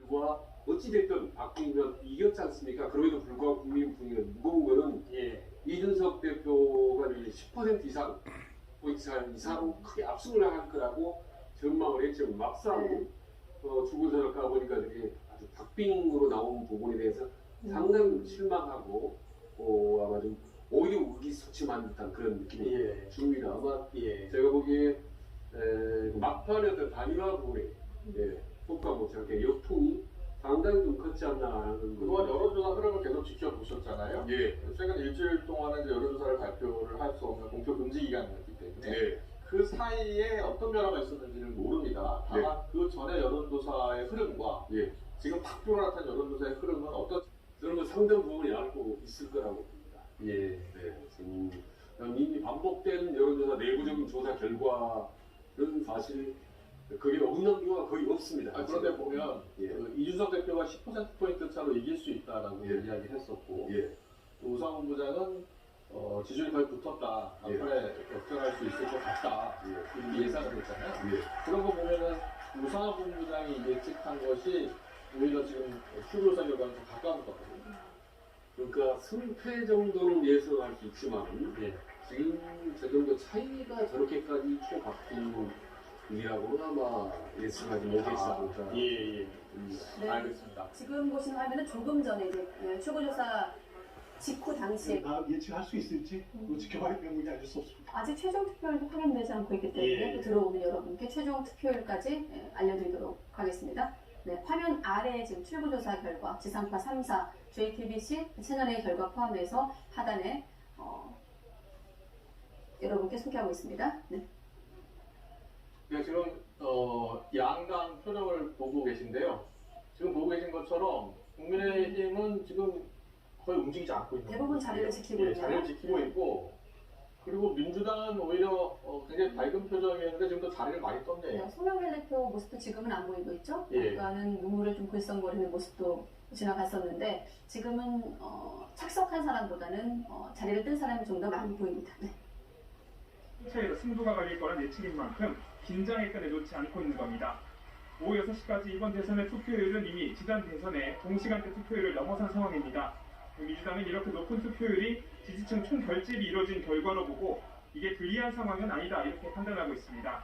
와 어찌됐든 박빙이면 이겼지 않습니까? 그럼에도 불구하고 국민 분위기가 무거운 거는 이준석 대표가 10% 이상 포인트 이상 크게 압승을 할 거라고 전망을 했지만 막상 주고서를 까보니까 이렇게 아주 박빙으로 나온 부분에 대해서 상당히 좀 실망하고 아마 좀 오히려 의기소침한 듯한 그런 느낌이 듭니다. 아마 제가 보기에 막판의 어떤 단일화 부분에 효과 못지않게 역풍이 상당히 좀 컸지 않나 하는 그동안 여론조사 흐름을 계속 지켜보셨잖아요. 최근 일주일 동안은 여론조사를 발표를 할 수 없는 공표 금지 기간이었기 때문에 그 사이에 어떤 변화가 있었는지는 모릅니다. 다만 그 전에 여론조사의 흐름과 지금 박빙으로 나타난 여론조사의 흐름은 어떻게? 저는 뭐 상당 부분이 알고 있을 거라고 봅니다. 지금 이미 반복된 여론조사 내부적인 조사 결과는 사실 그게 없는 경우가 거의 없습니다. 그런데 보면 그 이준석 대표가 10%포인트 차로 이길 수 있다라고 이야기를 했었고 또 우상훈 부장은 지지율이 거의 붙었다. 앞으로 역전할 수 있을 것 같다. 이렇게 예상을 했잖아요. 그런 거 보면은 우상훈 부장이 예측한 것이 오히려 지금 추조사 결과는 좀 가까운 것 같거든요. 그러니까 승패 정도는 예상할 수 있지만 지금 저 정도 차이가 저렇게까지 초박빙이라고는 아마 예상하지 못했습니다. 알겠습니다. 지금 보시는 화면은 조금 전에 이제 출구조사 직후 당시에 예측할 수 있을지 지켜봐야 되는 게 아닐 수 없습니다. 아직 최종 투표율도 확인되지 않고 있기 때문에 또 들어오는 여러분께 최종 투표율까지 알려드리도록 하겠습니다. 화면 아래에 지금 출구조사 결과 지상파 3사 JTBC 채널A 결과 포함해서 하단에 여러분께 소개하고 있습니다. 지금 양당 표정을 보고 계신데요. 지금 보고 계신 것처럼 국민의힘은 지금 거의 움직이지 않고 있는 대부분 자리를 지키고 있네요. 자리를 지키고 있고 그리고 민주당은 오히려 굉장히 밝은 표정이었는데 지금 또 자리를 많이 떴네요. 송영길 대표 모습도 지금은 안 보이고 있죠. 아까는 눈물을 좀 글썽거리는 모습도 지나갔었는데 지금은 착석한 사람보다는 자리를 뜬 사람이 좀 더 많이 보입니다. 차에서 승부가 갈릴 거란 예측인 만큼 긴장의 끈을 놓지 않고 있는 겁니다. 오후 6시까지 이번 대선의 투표율은 이미 지난 대선의 동시간대 투표율을 넘어선 상황입니다. 민주당은 이렇게 높은 투표율이 지지층 총결집이 이루어진 결과로 보고 이게 불리한 상황은 아니다 이렇게 판단하고 있습니다.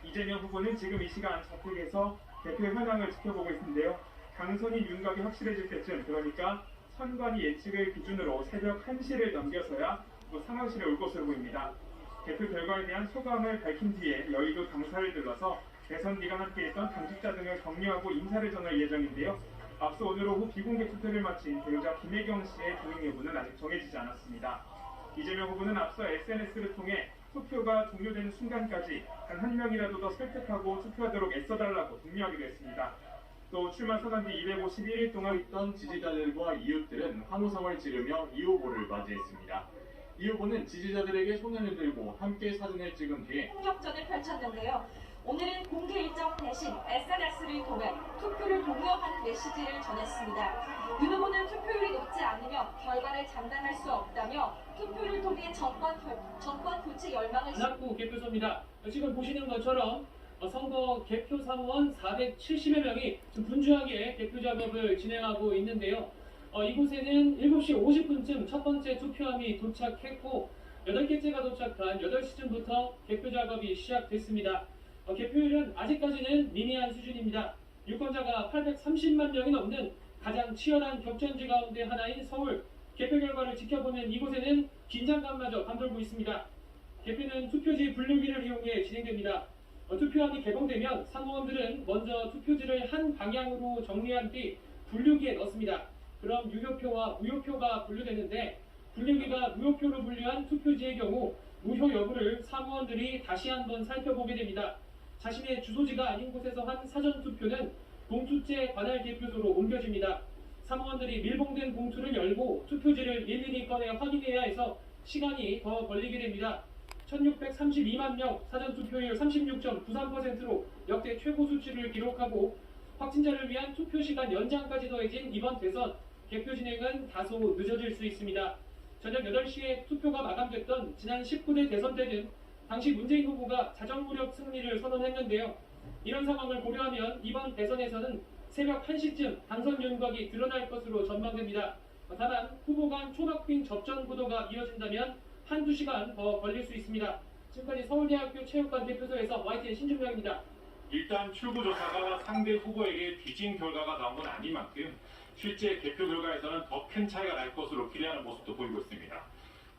이재명 후보는 지금 이 시간 자택에서 대표 현황을 지켜보고 있는데요. 당선이 윤곽이 확실해질 때쯤 그러니까 선관위 예측을 기준으로 새벽 1시를 넘겨서야 또 상황실에 올 것으로 보입니다. 대표 결과에 대한 소감을 밝힌 뒤에 여의도 당사를 들러서 대선 기간 함께했던 당직자 등을 격려하고 인사를 전할 예정인데요. 앞서 오늘 오후 비공개 투표를 마친 배우자 김혜경 씨의 동행 여부는 아직 정해지지 않았습니다. 이재명 후보는 앞서 SNS를 통해 투표가 종료되는 순간까지 단 한 명이라도 더 설득하고 투표하도록 애써달라고 독려하기도 했습니다. 또 출마 선언 뒤 251일 동안 있던 지지자들과 이웃들은 환호성을 지르며 이 후보를 맞이했습니다. 이 후보는 지지자들에게 손을 들고 함께 사진을 찍은 뒤에 총력전을 펼쳤는데요. 오늘은 공개 일정 대신 SNS를 통해 투표를 독려하는 메시지를 전했습니다. 윤 후보는 투표율이 높지 않으면 결과를 장담할 수 없다며 투표를 통해 정권 교체 열망을 안학구 개표소입니다. 지금 보시는 것처럼 선거 개표 사무원 470여 명이 지금 분주하게 개표 작업을 진행하고 있는데요. 이곳에는 7시 50분쯤 첫 번째 투표함이 도착했고 8개째가 도착한 8시쯤부터 개표 작업이 시작됐습니다. 개표율은 아직까지는 미미한 수준입니다. 유권자가 830만 명이 넘는 가장 치열한 격전지 가운데 하나인 서울. 개표 결과를 지켜보는 이곳에는 긴장감마저 감돌고 있습니다. 개표는 투표지 분류기를 이용해 진행됩니다. 투표함이 개봉되면 사무원들은 먼저 투표지를 한 방향으로 정리한 뒤 분류기에 넣습니다. 그럼 유효표와 무효표가 분류되는데 분류기가 무효표로 분류한 투표지의 경우 무효 여부를 사무원들이 다시 한번 살펴보게 됩니다. 자신의 주소지가 아닌 곳에서 한 사전투표는 봉투째 관할 개표소로 옮겨집니다. 사무원들이 밀봉된 봉투를 열고 투표지를 일일이 꺼내 확인해야 해서 시간이 더 걸리게 됩니다. 1632만 명, 사전투표율 36.93%로 역대 최고 수치를 기록하고 확진자를 위한 투표시간 연장까지 더해진 이번 대선 개표 진행은 다소 늦어질 수 있습니다. 저녁 8시에 투표가 마감됐던 지난 19대 대선 때는 당시 문재인 후보가 자정무력 승리를 선언했는데요. 이런 상황을 고려하면 이번 대선에서는 새벽 1시쯤 당선 윤곽이 드러날 것으로 전망됩니다. 다만 후보 간 초박빙 접전 구도가 이어진다면 한두 시간 더 걸릴 수 있습니다. 지금까지 서울대학교 체육관 대표소에서 YTN 신준명입니다. 일단 출구조사가 상대 후보에게 뒤진 결과가 나온 건 아닌 만큼 실제 개표 결과에서는 더 큰 차이가 날 것으로 기대하는 모습도 보이고 있습니다.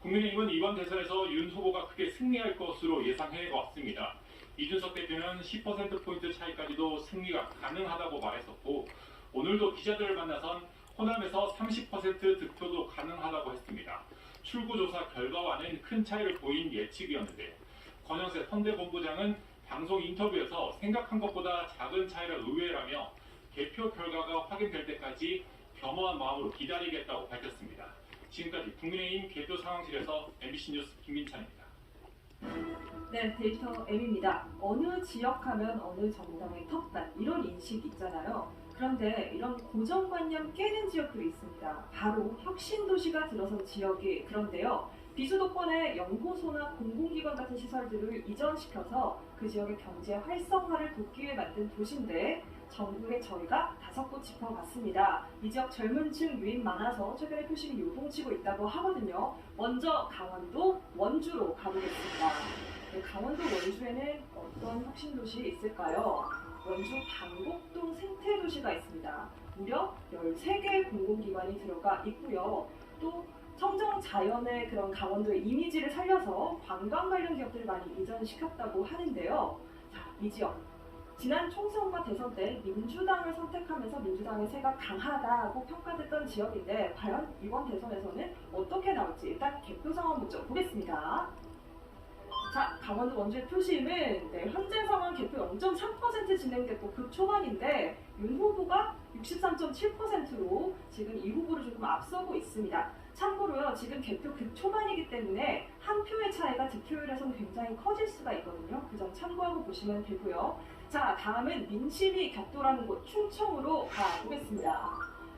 국민의힘은 이번 대선에서 윤 후보가 크게 승리할 것으로 예상해 왔습니다. 이준석 대표는 10%포인트 차이까지도 승리가 가능하다고 말했었고 오늘도 기자들을 만나선 호남에서 30% 득표도 가능하다고 했습니다. 출구조사 결과와는 큰 차이를 보인 예측이었는데 권영세 선대본부장은 방송 인터뷰에서 생각한 것보다 작은 차이라 의외라며 개표 결과가 확인될 때까지 겸허한 마음으로 기다리겠다고 밝혔습니다. 지금까지 국민의힘 개표 상황실에서 MBC 뉴스 김민찬입니다. 네, 데이터 M입니다. 어느 지역하면 어느 정당의 텃밭 이런 인식 있잖아요. 그런데 이런 고정관념 깨는 지역들이 있습니다. 바로 혁신도시가 들어선 지역이 그런데요. 비수도권의 연구소나 공공기관 같은 시설들을 이전시켜서 그 지역의 경제 활성화를 돕기 위해 만든 도시인데 전국에 저희가 5곳 짚어봤습니다. 이 지역 젊은 층 유입 많아서 최근에 표심이 요동치고 있다고 하거든요. 먼저 강원도 원주로 가보겠습니다. 네, 강원도 원주에는 어떤 혁신도시 있을까요? 원주 방곡동 생태도시가 있습니다. 무려 13개의 공공기관이 들어가 있고요. 또 청정 자연의 그런 강원도의 이미지를 살려서 관광 관련 기업들을 많이 이전시켰다고 하는데요. 자, 이 지역. 지난 총선과 대선 때 민주당을 선택하면서 민주당의 세가 강하다고 평가됐던 지역인데 과연 이번 대선에서는 어떻게 나올지 일단 개표 상황 먼저 보겠습니다. 자, 강원도 원주의 표심은 현재 상황 개표 0.3% 진행됐고 극초반인데 윤 후보가 63.7%로 지금 이 후보를 조금 앞서고 있습니다. 참고로요, 지금 개표 극초반이기 때문에 한 표의 차이가 득표율에서는 굉장히 커질 수가 있거든요. 그 점 참고하고 보시면 되고요. 자, 다음은 민심이 격돌하는 곳 충청으로 가보겠습니다.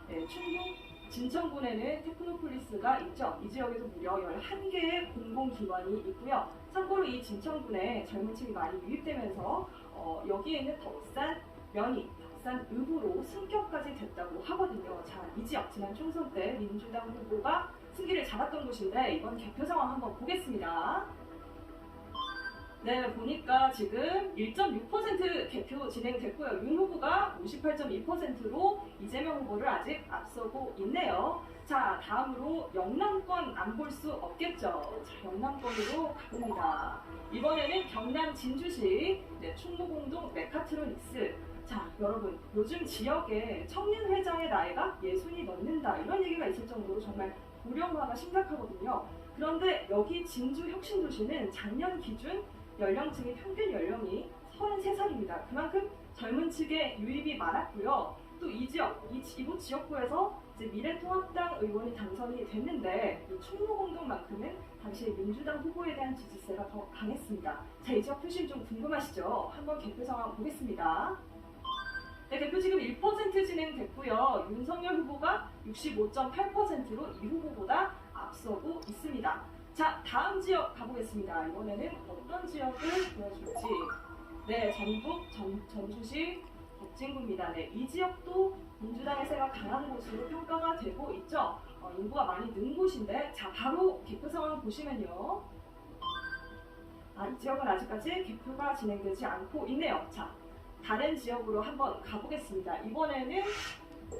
네, 충북 진천군에는 테크노폴리스가 있죠. 이 지역에도 무려 11개의 공공기관이 있고요. 참고로 이 진천군에 젊은 층이 많이 유입되면서 여기에 있는 덕산, 면이, 덕산 읍으로 승격까지 됐다고 하거든요. 자, 이 지역 지난 총선 때 민주당 후보가 승기를 잡았던 곳인데 이번 개표 상황 한번 보겠습니다. 네, 보니까 지금 1.6% 개표 진행됐고요. 윤 후보가 58.2%로 이재명 후보를 아직 앞서고 있네요. 자, 다음으로 영남권 안 볼 수 없겠죠. 자, 영남권으로 가봅니다. 이번에는 경남 진주시 충무공동 메카트로닉스. 자, 여러분, 요즘 지역에 청년 회장의 나이가 60이 넘는다 이런 얘기가 있을 정도로 정말 고령화가 심각하거든요. 그런데 여기 진주 혁신도시는 작년 기준 연령층의 평균 연령이 33살입니다. 그만큼 젊은 층의 유입이 많았고요. 또 이 지역, 이곳 지역구에서 이제 미래통합당 의원이 당선이 됐는데 이 충무공동만큼은 당시 민주당 후보에 대한 지지세가 더 강했습니다. 자, 이 지역 표심 좀 궁금하시죠? 한번 개표 상황 보겠습니다. 네, 개표 지금 1% 진행됐고요. 윤석열 후보가 65.8%로 이 후보보다 앞서고 있습니다. 자, 다음 지역 가보겠습니다. 이번에는 어떤 지역을 보여줄지. 네, 전북 전주시 덕진구입니다. 네, 이 지역도 민주당의 세가 강한 곳으로 평가가 되고 있죠. 인구가 많이 는 곳인데, 자, 바로 개표 상황 보시면요. 이 지역은 아직까지 개표가 진행되지 않고 있네요. 자, 다른 지역으로 한번 가보겠습니다. 이번에는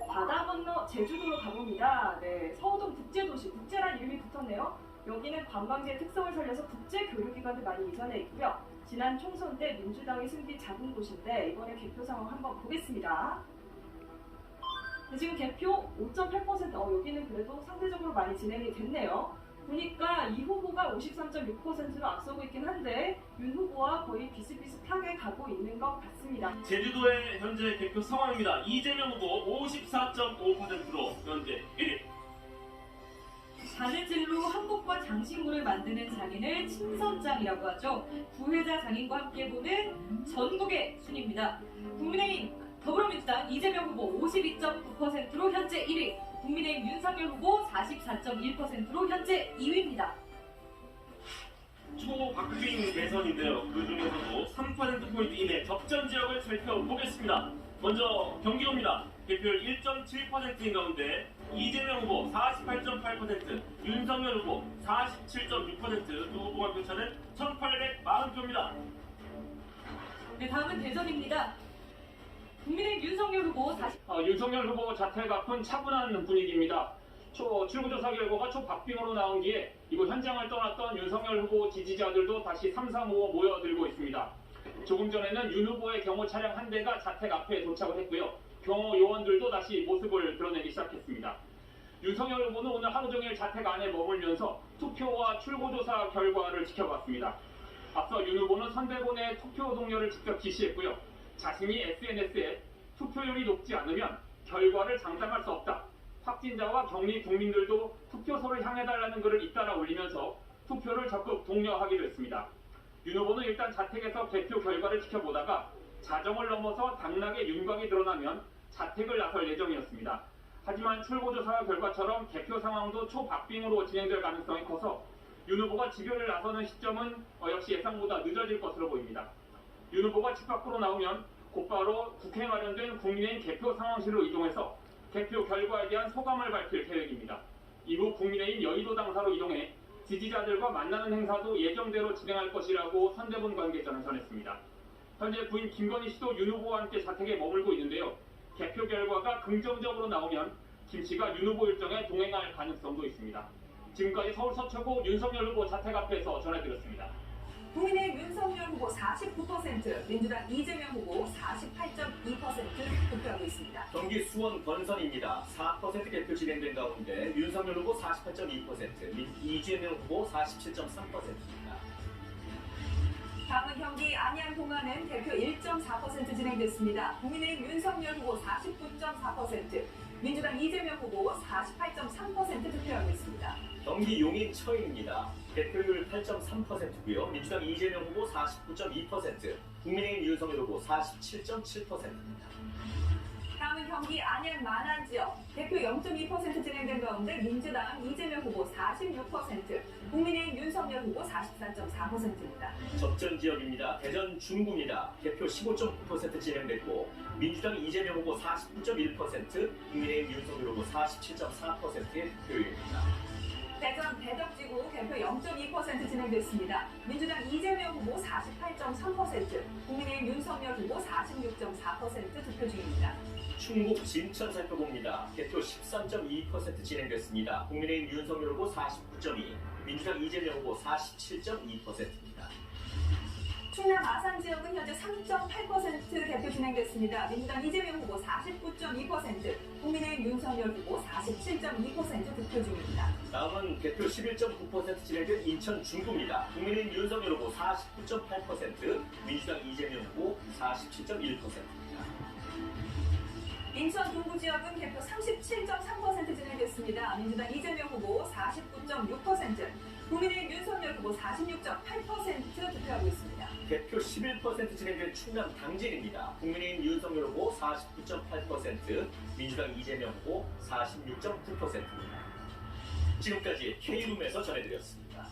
바다 건너 제주도로 가봅니다. 네, 서우동 국제도시, 국제란 이름이 붙었네요. 여기는 관광지의 특성을 살려서 국제교류기관도 많이 이전해 있고요. 지난 총선 때 민주당의 승리 잡은 곳인데 이번에 개표 상황 한번 보겠습니다. 네, 지금 개표 5.8%, 여기는 그래도 상대적으로 많이 진행이 됐네요. 보니까 이 후보가 53.6%로 앞서고 있긴 한데 윤 후보와 거의 비슷비슷하게 가고 있는 것 같습니다. 제주도의 현재 개표 상황입니다. 이재명 후보 54.5%로 현재 1위. 바느질로 한복과 장신구를 만드는 장인을 침선장이라고 하죠. 부회자 장인과 함께 보는 전국의 순입니다. 국민의힘 더불어민주당 이재명 후보 52.9%로 현재 1위, 국민의힘 윤석열 후보 44.1%로 현재 2위입니다. 초박빙 대선인데요. 그 중에서도 3%포인트 이내 접전 지역을 살펴보겠습니다. 먼저 경기도입니다. 개표율 1.7%인 가운데 이재명 후보 48.8%, 윤석열 후보 47.6%, 두 후보가 표차는 1,840표입니다. 네, 다음은 대전입니다. 국민의힘 윤석열 후보 40. 윤석열 후보 자택 앞은 차분한 분위기입니다. 출구조사 결과가 초박빙으로 나온 뒤에 이곳 현장을 떠났던 윤석열 후보 지지자들도 다시 335 모여들고 있습니다. 조금 전에는 윤 후보의 경호 차량 한 대가 자택 앞에 도착을 했고요. 경호 요원들도 다시 모습을 드러내기 시작했습니다. 윤석열 후보는 오늘 하루 종일 자택 안에 머물면서 투표와 출구조사 결과를 지켜봤습니다. 앞서 윤 후보는 선대본에 투표 동료를 직접 지시했고요. 자신이 SNS에 투표율이 높지 않으면 결과를 장담할 수 없다. 확진자와 격리 국민들도 투표소를 향해달라는 글을 잇따라 올리면서 투표를 적극 독려하기도 했습니다. 윤 후보는 일단 자택에서 개표 결과를 지켜보다가 자정을 넘어서 당락의 윤곽이 드러나면 자택을 나설 예정이었습니다. 하지만 출구조사 결과처럼 개표 상황도 초박빙으로 진행될 가능성이 커서 윤 후보가 집요를 나서는 시점은 역시 예상보다 늦어질 것으로 보입니다. 윤 후보가 집 밖으로 나오면 곧바로 국회에 마련된 국민의힘 개표 상황실로 이동해서 개표 결과에 대한 소감을 밝힐 계획입니다. 이후 국민의힘 여의도 당사로 이동해 지지자들과 만나는 행사도 예정대로 진행할 것이라고 선대본 관계자는 전했습니다. 현재 부인 김건희 씨도 윤 후보와 함께 자택에 머물고 있는데요. 개표 결과가 긍정적으로 나오면 김 씨가 윤 후보 일정에 동행할 가능성도 있습니다. 지금까지 서울 서초구 윤석열 후보 자택 앞에서 전해드렸습니다. 국민의힘 윤석열 후보 49%, 민주당 이재명 후보 48.2% 투표하고 있습니다. 경기 수원 권선입니다. 4% 개표 진행된 가운데 윤석열 후보 48.2%, 이재명 후보 47.3%입니다. 다음은 경기 안양 동안은 개표 1.4% 진행됐습니다. 국민의힘 윤석열 후보 49.4%, 민주당 이재명 후보 48.3% 투표하고 있습니다. 경기 용인 처인입니다. 개표율 8.3%고요. 민주당 이재명 후보 49.2%, 국민의힘 윤석열 후보 47.7%입니다. 다음은 경기 안양 만안 지역 개표 0.2% 진행된 가운데 민주당 이재명 후보 46%, 국민의힘 윤석열 후보 44.4%입니다. 접전 지역입니다. 대전 중구입니다. 개표 15.9% 진행됐고 민주당 이재명 후보 49.1%, 국민의힘 윤석열 후보 47.4%의 투표율입니다. 대전 대덕지구 개표 0.2% 진행됐습니다. 민주당 이재명 후보 48.3%, 국민의힘 윤석열 후보 46.4% 투표 중입니다. 충북 진천 살펴봅니다. 개표 13.2% 진행됐습니다. 국민의힘 윤석열 후보 49.2%, 민주당 이재명 후보 47.2%입니다. 충남 아산 지역은 현재 3.8% 개표 진행됐습니다. 민주당 이재명 후보 49.2%, 국민의힘 윤석열 후보 47.2% 투표 중입니다. 다음은 개표 11.9% 진행된 인천 중구입니다. 국민의힘 윤석열 후보 49.8%, 민주당 이재명 후보 47.1%입니다. 인천 동구 지역은 개표 37.3% 진행됐습니다. 민주당 이재명 후보 49.6%, 국민의힘 윤석열 후보 46.8% 투표하고 있습니다. 개표 11% 진행된 충남 당진입니다. 국민의힘 윤석열 후보 49.8%, 민주당 이재명 후보 46.9%입니다. 지금까지 K룸에서 전해드렸습니다.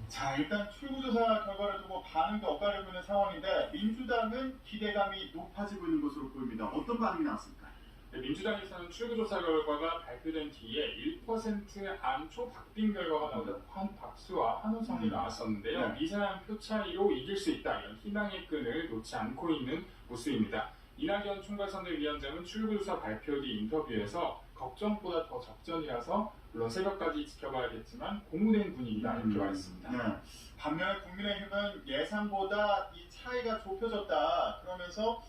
자, 일단 출구조사 결과를 두고 반응도 엇갈리고 있는 상황인데 민주당은 기대감이 높아지고 있는 것으로 보입니다. 어떤 반응이 나왔습니까? 네, 민주당에서는 출구조사 결과가 발표된 뒤에 1%안 초박빙 결과가 나오자 박수와 환호성이 나왔었는데요. 미세한 표 차이로 이길 수 있다, 이런 희망의 끈을 놓지 않고 있는 모습입니다. 이낙연 총괄선대위원장은 출구조사 발표 뒤 인터뷰에서 걱정보다 더 적전이라서 물론 새벽까지 지켜봐야겠지만 고무된 분위기다, 이렇게 말했습니다. 네. 반면에 국민의힘은 예상보다 이 차이가 좁혀졌다, 그러면서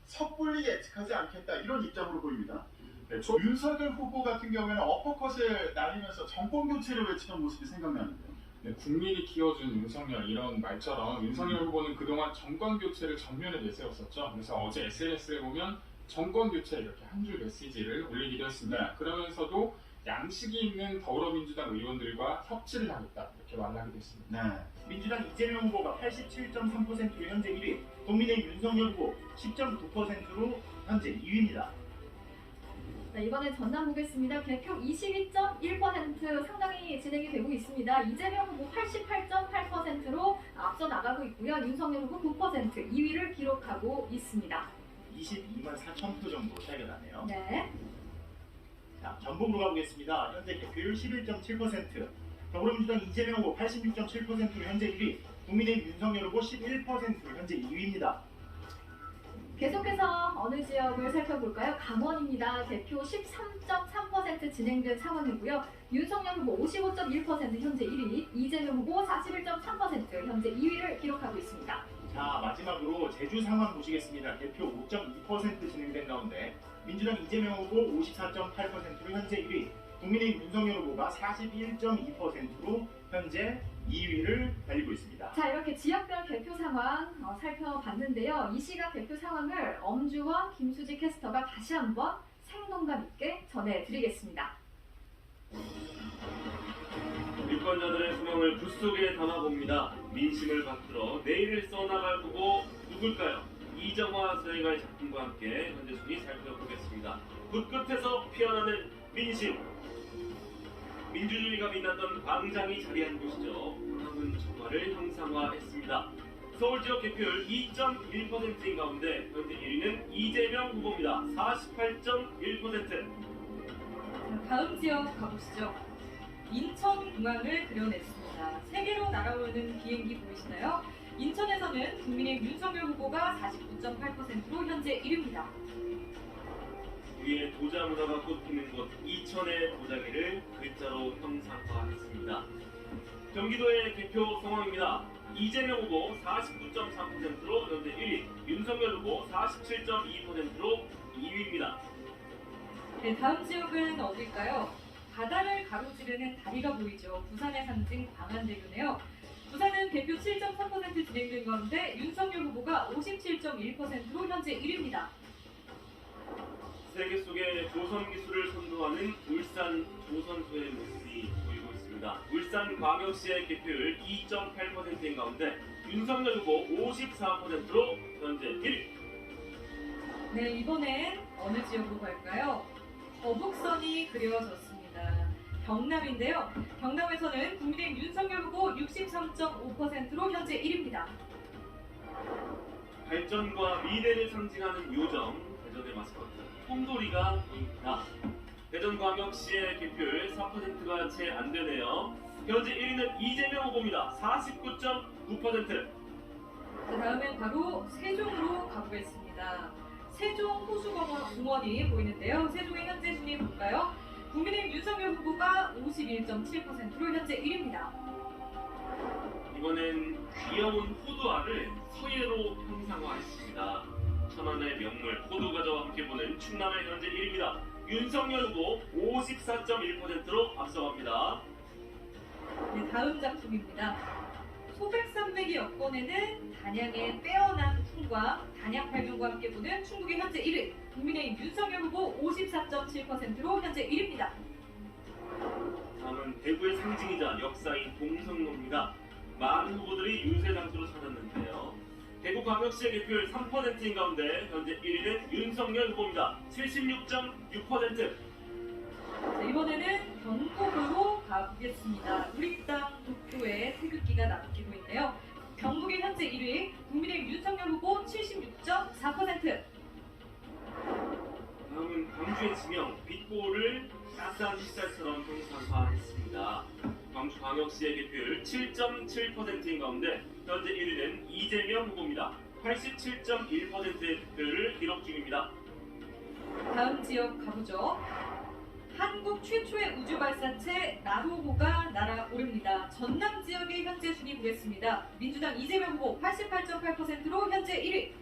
섣불리 예측하지 않겠다, 이런 입장으로 보입니다. 네, 윤석열 후보 같은 경우에는 어퍼컷을 날리면서 정권 교체를 외치던 모습이 생각나는데요. 네, 국민이 키워준 윤석열, 이런 말처럼 윤석열 후보는 그동안 정권 교체를 전면에 내세웠었죠. 그래서 어제 SNS에 보면 정권 교체 이렇게 한 줄 메시지를 올리기도 했습니다. 네. 그러면서도 양식이 있는 더불어민주당 의원들과 협치를 하겠다, 이렇게 말하기도 했습니다. 네. 민주당 이재명 후보가 87.3%로 현재 1위, 국민의힘 윤석열 후보 10.9%로 현재 2위입니다. 네, 이번엔 전남 보겠습니다. 개표 22.1% 상당히 진행이 되고 있습니다. 이재명 후보 88.8%로 앞서 나가고 있고요. 윤석열 후보 9%, 2위를 기록하고 있습니다. 22만 4천 표 정도 차이가 나네요. 네. 자, 전북으로 가보겠습니다. 현재 개표율 11.7%, 더불어민주당 이재명 후보 86.7%로 현재 1위, 국민의힘 윤석열 후보 11%로 현재 2위입니다. 계속해서 어느 지역을 살펴볼까요? 강원입니다. 개표 13.3% 진행된 상황이고요. 윤석열 후보 55.1% 현재 1위, 이재명 후보 41.3% 현재 2위를 기록하고 있습니다. 자, 마지막으로 제주 상황 보시겠습니다. 개표 5.2% 진행된 가운데 민주당 이재명 후보 54.8%로 현재 1위, 국민의힘 윤석열 후보가 41.2%로 현재 2위를 달리고 있습니다. 자, 이렇게 지역별 개표 상황 살펴봤는데요. 이 시각 개표 상황을 엄주원, 김수지 캐스터가 다시 한번 생동감 있게 전해드리겠습니다. 유권자들의 소명을 붓 속에 담아봅니다. 민심을 받들어 내일을 써나갈 후보 누굴까요? 이정화 선생님의 작품과 함께 현재 순위 살펴보겠습니다. 붓 끝에서 피어나는 민심. 민주주의가 빛났던 광장이 자리한 곳이죠. 한문 정화를 형상화했습니다. 서울 지역 개표율 2.1%인 가운데 현재 1위는 이재명 후보입니다. 48.1%. 다음 지역 가보시죠. 인천공항을 그려냈습니다. 세계로 날아오르는 비행기 보이시나요? 인천에서는 국민의힘 윤석열 후보가 49.8%로 현재 1위입니다. 위에 도자 문화가 꽃피는 곳 이천의 도자기를 글자로 형상화했습니다. 경기도의 개표 상황입니다. 이재명 후보 49.3%로 현재 1위, 윤석열 후보 47.2%로 2위입니다. 네, 다음 지역은 어딜까요? 바다를 가로지르는 다리가 보이죠. 부산의 상징 광안대교네요. 부산은 개표 7.3% 진행된 가운데 윤석열 후보가 57.1%로 현재 1위입니다. 세계 속의 조선 기술을 선도하는 울산 조선소의 모습이 보이고 있습니다. 울산광역시의 개표율 2.8%인 가운데 윤석열 후보 54%로 현재 1위. 네, 이번엔 어느 지역으로 갈까요? 거북선이 그려졌습니다. 경남인데요. 경남에서는 국민의힘 윤석열 후보 63.5%로 현재 1위입니다. 발전과 미래를 상징하는 요정, 대전의 마스코트 폼돌이가 보입니다. 대전광역시의 개표율 4%가 채 안 되네요. 현재 1위는 이재명 후보입니다. 49.9%. 다음엔 바로 세종으로 가보겠습니다. 세종 호수공원이 보이는데요. 세종의 현재 순위 볼까요? 국민의힘 윤석열 후보가 51.7%로 현재 1위입니다. 이번엔 귀여운 호두알을 서예로 형상화했습니다. 천안의 명물 호두과자와 함께 보는 충남의 현재 1위입니다. 윤석열 후보 54.1%로 앞서갑니다. 네, 다음 작품입니다. 소백산맥이 엮어내는 단양의 빼어난 풍광, 단양 발명과 함께 보는 충북의 현재 1위, 국민의힘 윤석열 후보 54.7%로 현재 1위입니다. 다음은 대구의 상징이자 역사인 동성로입니다. 많은 후보들이 유세 장소로 찾았는데요. 대구광역시의 개표율 3%인 가운데 현재 1위는 윤석열 후보입니다. 76.6%. 이번에는 경북으로 가보겠습니다. 우리 땅 도쿄에 태극기가 남기고 있네요. 경북의 현재 1위, 국민의힘 윤석열 후보 76.4%. 다음은 광주의 지명, 빛보를 따스한 햇살처럼 형상화했습니다. 광주광역시의 개표율 7.7%인 가운데 현재 1위는 이재명 후보입니다. 87.1%의 득표를 기록 중입니다. 다음 지역 가보죠. 한국 최초의 우주 발사체 나로호가 날아오릅니다. 전남 지역의 현재 순위 보겠습니다. 민주당 이재명 후보 88.8%로 현재 1위.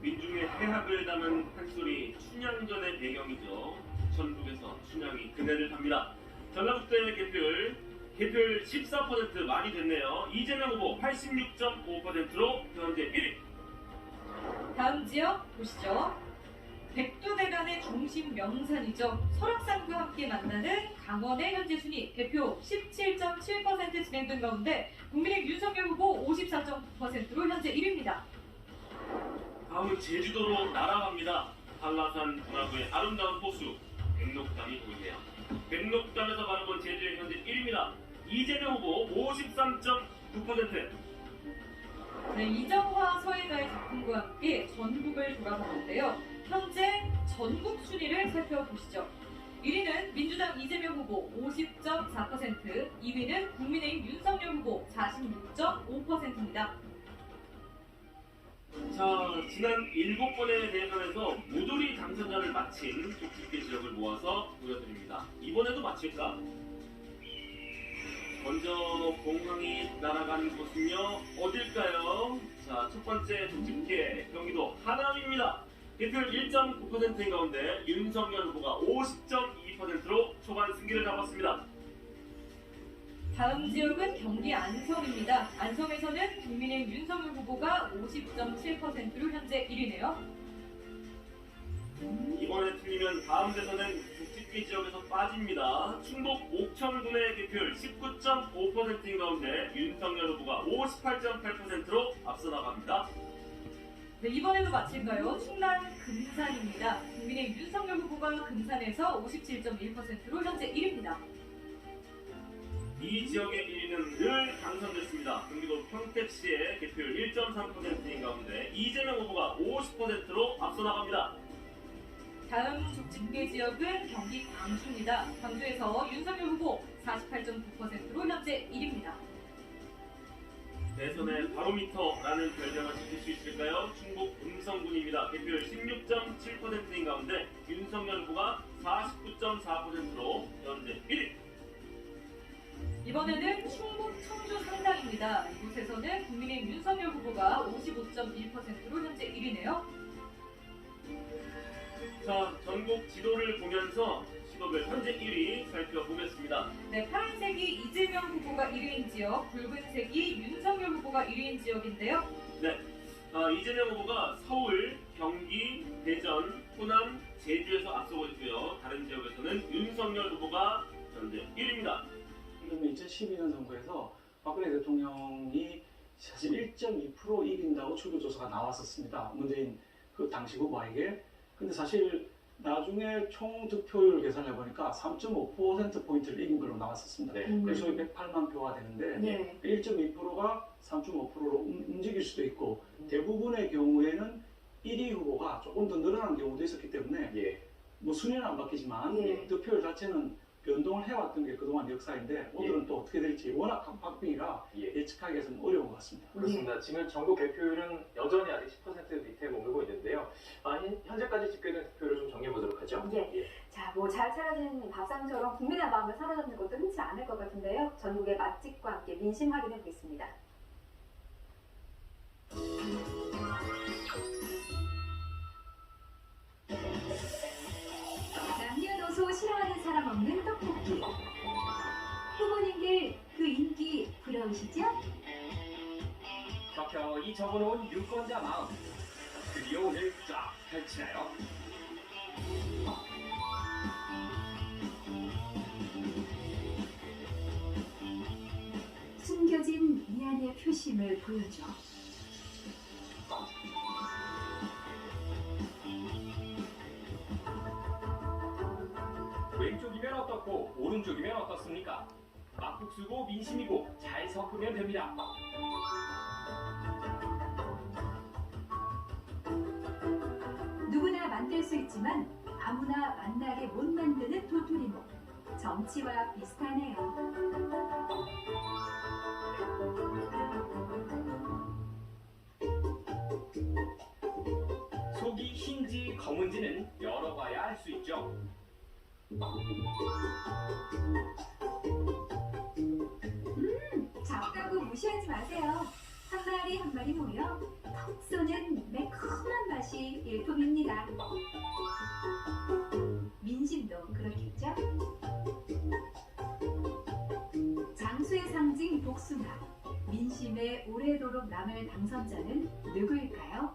민중의 해학을 담은 판소리 춘향전의 배경이죠. 전국에서 춘향이 그네를 탑니다. 전라북도의 개표율 14% 많이 됐네요. 이재명 후보 86.5%로 현재 1위. 다음 지역 보시죠. 백두대간의 중심 명산이죠. 설악산과 함께 만나는 강원의 현재 순위 개표 17.7% 진행된 가운데 국민의힘 윤석열 후보 54.9%로 현재 1위입니다. 다음은 제주도로 날아갑니다. 한라산 분화구의 아름다운 호수 백록담이 보이네요. 백록담에서 바라본 제주의 현재 1위입니다. 이재명 후보 53.9%. 네, 이정화 서예가의 작품과 함께 전국을 돌아봤는데요. 현재 전국 순위를 살펴보시죠. 1위는 민주당 이재명 후보 50.4%, 2위는 국민의힘 윤석열 후보 46.5%입니다. 자, 지난 7번의 대선에서 모조리 당선자를 마친 족집게 지역을 모아서 보여드립니다. 이번에도 마칠까? 먼저 공항이 날아가는 곳은요, 어딜까요? 자, 첫 번째 족집게 경기도 하남입니다. 개표율 1.9%인 가운데 윤석열 후보가 50.2%로 초반 승기를 잡았습니다. 다음 지역은 경기 안성입니다. 안성에서는 국민의힘 윤석열 후보가 50.7%로 현재 1위네요. 이번에 틀리면 다음 대선은 족집게 지역에서 빠집니다. 충북 옥천군의 개표율 19.5%인 가운데 윤석열 후보가 58.8%로 앞서 나갑니다. 네, 이번에도 마칠까요? 충남 금산입니다. 국민의힘 윤석열 후보가 금산에서 57.1%로 현재 1위입니다. 이 지역의 1위는 늘 당선됐습니다. 경기도 평택시의 개표율 1.3%인 가운데 이재명 후보가 50%로 앞서 나갑니다. 다음 족집게 지역은 경기 광주입니다. 광주에서 윤석열 후보 48.9%로 현재 1위입니다. 대선의 바로미터라는 별명을 지킬 수 있을까요? 충북 음성군입니다. 개표율 16.7%인 가운데 윤석열 후보가 49.4%로 현재 1위. 이번에는 충북 청주 상당입니다. 이곳에서는 국민의힘 윤석열 후보가 55.1%로 현재 1위네요. 자, 전국 지도를 보면서 시도별 현재 1위 살펴보겠습니다. 네, 파란색이 이재명 후보가 1위인 지역, 붉은색이 윤석열 후보가 1위인 지역인데요. 네, 이재명 후보가 서울, 경기, 대전, 호남, 제주에서 앞서고 있고요. 다른 지역에서는 윤석열 후보가 현재 1위입니다. 2012년 선거에서 박근혜 대통령이 사실 1.2% 이긴다고 출구조사가 나왔었습니다. 문재인 그 당시 후보에게. 근데 사실 나중에 총 득표율 계산해 보니까 3.5%포인트를 이긴 걸로 나왔었습니다. 그래서 소위 108만 표가 되는데 1.2%가 3.5%로 움직일 수도 있고 대부분의 경우에는 1위 후보가 조금 더 늘어난 경우도 있었기 때문에 뭐 순위는 안 바뀌지만 득표율 자체는 변동을 해왔던 게 그동안 역사인데 오늘은 또 어떻게 될지 워낙 강박빙이라 예측하기에는 어려운 것 같습니다. 그렇습니다. 지금 전국 개표율은 여전히 아직 10% 밑에 머물고 있는데요. 현재까지 집계된 득표율을 좀 정리해 보도록 하죠. 자, 뭐 잘 차려진 밥상처럼 국민의 마음을 사로잡는 것도 흔치 않을 것 같은데요. 전국의 맛집과 함께 민심 확인해 보겠습니다. 남녀노소 싫어하는 사람 없는 떡볶이. 후보님들 그 인기 부러우시죠? 켜켜이 적어놓은 유권자 마음. 드디어 오늘 쫙 펼치나요? 숨겨진 미안의 표심을 보여줘. 왼쪽이면 어떻고 오른쪽이면 어떻습니까? 막국수고 민심이고 잘 섞으면 됩니다. 누구나 만들 수 있지만 아무나 만나게 못 만드는 도토리묵. 정치와 비슷하네요. 속이 흰지 검은지는 열어봐야 알 수 있죠. 작다고 무시하지 마세요. 한 마리 한 마리 모여 톡 쏘는 매콤한 맛이 일품입니다. 민심도 그렇겠죠? 장수의 상징 복숭아. 민심에 오래도록 남을 당선자는 누구일까요?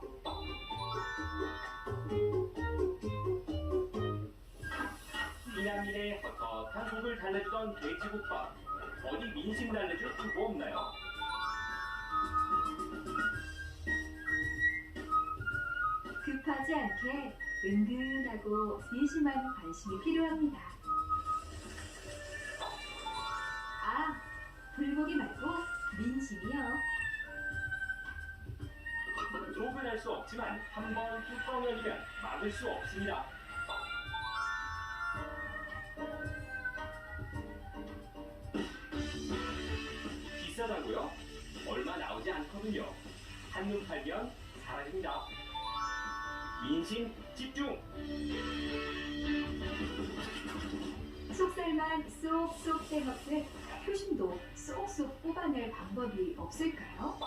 이남민의 헛헛한 속을 달래주던 돼지국밥. 어디 민심 달래줄 후보 없나요? 급하지 않게 은근하고 세심한 관심이 필요합니다. 아, 불고기 말고 민심이요. 욕을 할 수 없지만 한 번 뚜껑 열리면 막을 수 없습니다. 비싸다고요? 얼마 나오지 않거든요. 한눈 팔면 사라집니다. 민심 집중! 속살만 쏙쏙 빼먹듯 표심도 쏙쏙 뽑아낼 방법이 없을까요?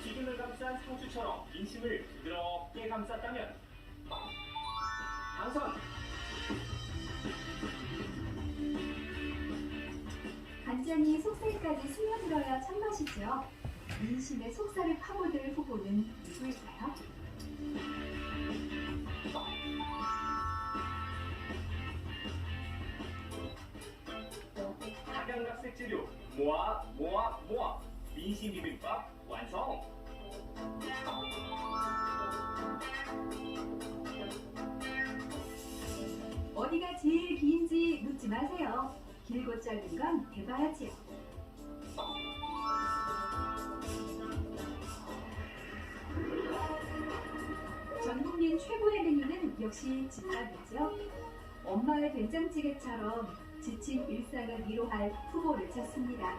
튀김을 감싼 상추처럼 민심을 부드럽게 감쌌다면 당선! 간장이 속살까지 스며들어야 참맛이죠. 민심의 속살을 파고들 후보는 누구일까요? 각양각색 재료 모아 민심 비빔밥 완성! 어디가 제일 긴지 묻지 마세요. 길고 짧은 건 대봐야지요. 전 국민 최고의 메뉴는 역시 집밥이죠. 엄마의 된장찌개처럼 지친 일상을 위로할 후보를 찾습니다.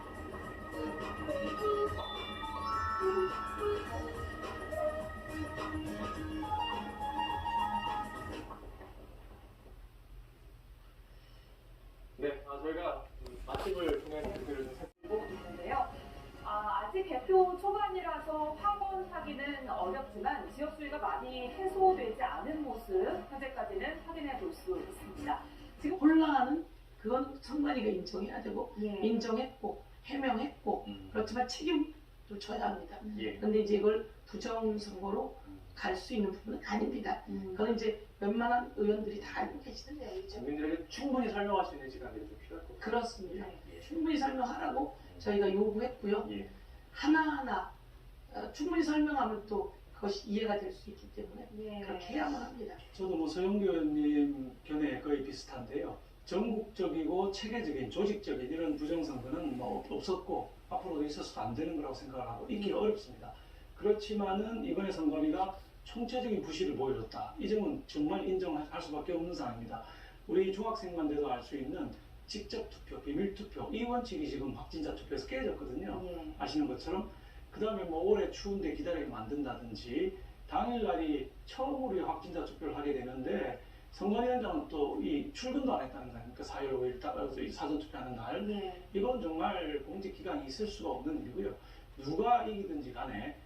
네, 저희가 맛집을 통해 대표를 좀 보고 있는데요. 아직 개표 초반이라서 확언하기는 어렵지만 지역 수위가 많이 해소되지 않은 모습 현재까지는 확인해 볼 수 있습니다. 지금 혼란은 그건 선관위가 인정해야 되고 예. 인정했고 해명했고 그렇지만 책임도 져야 합니다. 예. 그런데 이제 이걸 부정선거로 갈 수 있는 부분은 아닙니다. 그건 이제 웬만한 의원들이 다 알고 계시는 내용이죠. 국민들에게 충분히 설명할 수 있는 시간이 좀 필요할 것 같아요. 그렇습니다. 충분히 설명하라고 저희가 요구했고요. 하나하나 충분히 설명하면 또 그것이 이해가 될 수 있기 때문에 그렇게 해야만 합니다. 저도 뭐 서영교 의원님 견해 거의 비슷한데요. 전국적이고 체계적인 조직적인 이런 부정선거는 뭐 없었고 앞으로도 있어서도 안 되는 거라고 생각을 하고 있기가 어렵습니다. 그렇지만은 이번에 선관위가 총체적인 부실을 보여줬다. 이 점은 정말 인정할 수밖에 없는 상황입니다. 우리 중학생만 돼도 알 수 있는 직접 투표, 비밀 투표 이 원칙이 지금 확진자 투표에서 깨졌거든요. 아시는 것처럼 그 다음에 뭐 올해 추운데 기다리게 만든다든지 당일날이 처음으로 확진자 투표를 하게 되는데 선관위원장은 또 이 출근도 안 했다는 거 아닙니까? 4일 5일 따라서 사전 투표하는 날 이건 정말 공직기강이 있을 수가 없는 일이고요. 누가 이기든지 간에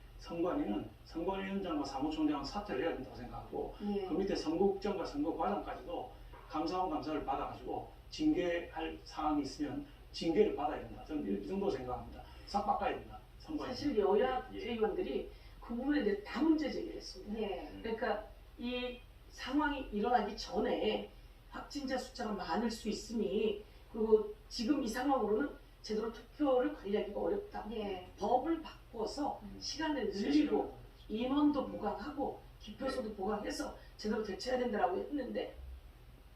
선관위원장과 사무총장은 사퇴를 해야 된다고 생각하고 그 밑에 선거국장과 선거과장까지도 감사원 감사를 받아가지고 징계할 사항이 있으면 징계를 받아야 된다. 저는 이 정도 생각합니다. 싹 바꿔야 된다. 선관위. 사실 여야 의원들이 그 부분에 대해 다 문제 제기를 했습니다. 그러니까 이 상황이 일어나기 전에 확진자 숫자가 많을 수 있으니 그리고 지금 이 상황으로는 제대로 투표를 관리하기가 어렵다. 법을 바꿔서 시간을 늘리고 인원도 보강하고 기표소도 보강해서 제대로 대처해야 된다고 했는데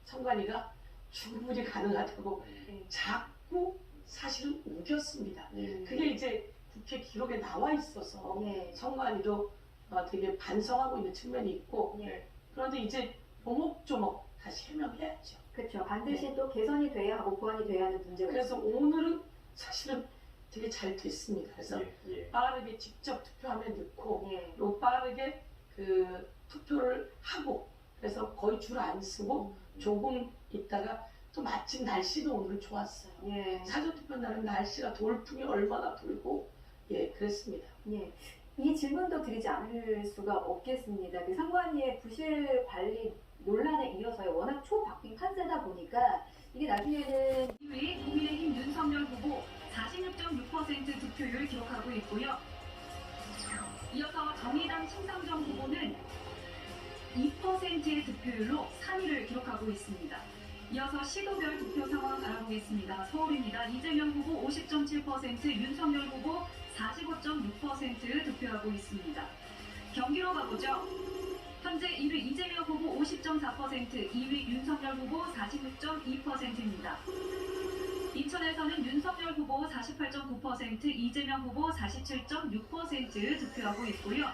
선관위가 충분히 가능하다고 자꾸 사실은 우겼습니다. 그게 이제 국회 기록에 나와 있어서 선관위도 되게 반성하고 있는 측면이 있고 그런데 이제 조목조목 다시 해명해야죠. 그렇죠. 반드시 또 개선이 돼야 하고 보완이 돼야 하는 문제가 그래서 있습니다. 오늘은 사실은 되게 잘 됐습니다. 그래서 빠르게 직접 투표하면 넣고 또 빠르게 그 투표를 하고 그래서 거의 줄 안 쓰고 조금 있다가 또 마침 날씨도 오늘 좋았어요. 사전투표 날은 날씨가 돌풍이 얼마나 불고 그랬습니다. 이 질문도 드리지 않을 수가 없겠습니다. 그 선관위의 부실 관리 논란에 이어서 워낙 초박빙 판세다 보니까 이게 나중에는 2위 국민의힘 윤석열 후보 46.6% 득표율을 기록하고 있고요. 이어서 정의당 심상정 후보는 2%의 득표율로 3위를 기록하고 있습니다. 이어서 시도별 득표 상황 알아보겠습니다. 서울입니다. 이재명 후보 50.7%, 윤석열 후보 45.6% 득표하고 있습니다. 경기로 가보죠. 현재 1위 이재명 후보 50.4%, 2위 윤석열 후보 46.2%입니다. 인천에서는 윤석열 후보 48.9%, 이재명 후보 47.6% 득표하고 있고요.